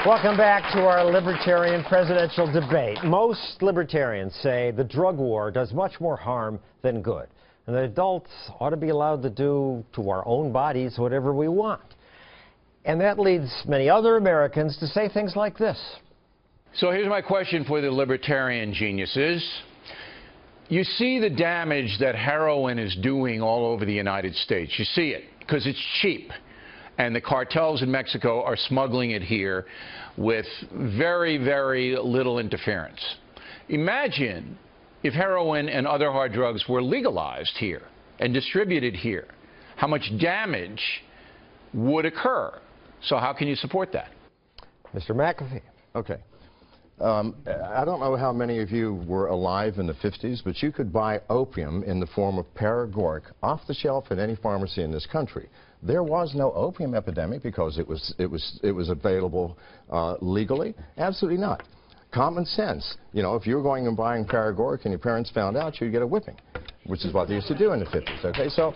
Welcome back to our Libertarian presidential debate. Most libertarians say the drug war does much more harm than good, and that adults ought to be allowed to do to our own bodies whatever we want. And that leads many other Americans to say things like this. So here's my question for the libertarian geniuses. You see the damage that heroin is doing all over the United States. You see it because it's cheap. And the cartels in Mexico are smuggling it here with very, very little interference. Imagine if heroin and other hard drugs were legalized here and distributed here. How much damage would occur? So how can you support that? Mr. McAfee. Okay. I don't know how many of you were alive in the 50s, but you could buy opium in the form of paregoric off the shelf at any pharmacy in this country. There was no opium epidemic because it was available legally. Absolutely not. Common sense. You know, if you were going and buying paregoric and your parents found out, you'd get a whipping, which is what they used to do in the 50s. Okay, so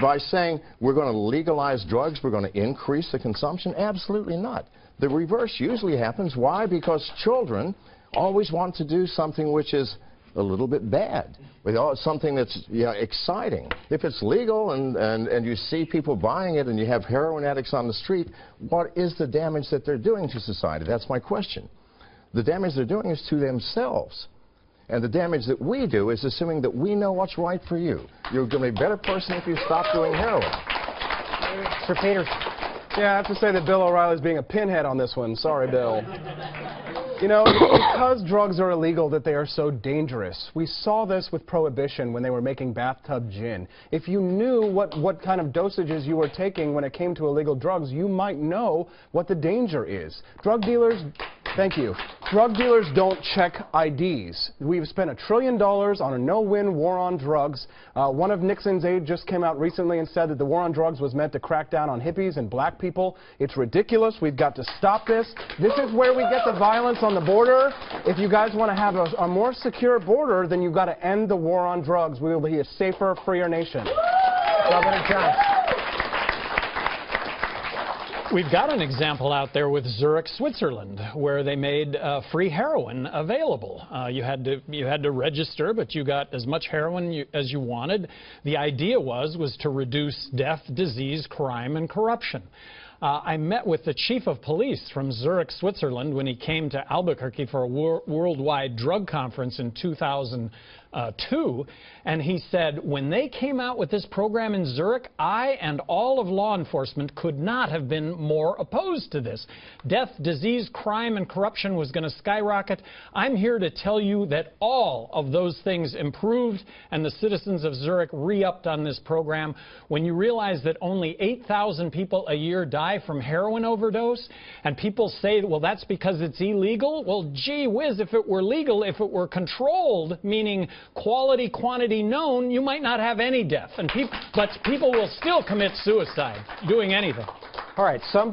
by saying we're going to legalize drugs, we're going to increase the consumption, absolutely not. The reverse usually happens. Why? Because children always want to do something which is a little bit bad, something that's exciting. If it's legal and you see people buying it and you have heroin addicts on the street, what is the damage that they're doing to society? That's my question. The damage they're doing is to themselves. And the damage that we do is assuming that we know what's right for you. You're going to be a better person if you stop doing heroin. Sir Peterson. Yeah, I have to say that Bill O'Reilly's being a pinhead on this one. Sorry, Bill. You know, it's because drugs are illegal that they are so dangerous. We saw this with Prohibition when they were making bathtub gin. If you knew what kind of dosages you were taking when it came to illegal drugs, you might know what the danger is. Drug dealers... Thank you. Drug dealers don't check IDs. We've spent $1 trillion on a no-win war on drugs. One of Nixon's aides just came out recently and said that the war on drugs was meant to crack down on hippies and black people. It's ridiculous. We've got to stop this. This is where we get the violence on the border. If you guys want to have a more secure border, then you've got to end the war on drugs. We will be a safer, freer nation. Governor Johnson. We've got an example out there with Zurich, Switzerland, where they made free heroin available. You had to register, but you got as much heroin as you wanted. The idea was to reduce death, disease, crime, and corruption. I met with the chief of police from Zurich, Switzerland, when he came to Albuquerque for a worldwide drug conference in 2002, and he said, when they came out with this program in Zurich, I and all of law enforcement could not have been more opposed to this. Death, disease, crime, and corruption was going to skyrocket. I'm here to tell you that all of those things improved, and the citizens of Zurich re-upped on this program. When you realize that only 8,000 people a year die from heroin overdose, and people say, well, that's because it's illegal. Well, gee whiz, if it were legal, if it were controlled, meaning quality, quantity known, you might not have any death. But people will still commit suicide doing anything. All right, some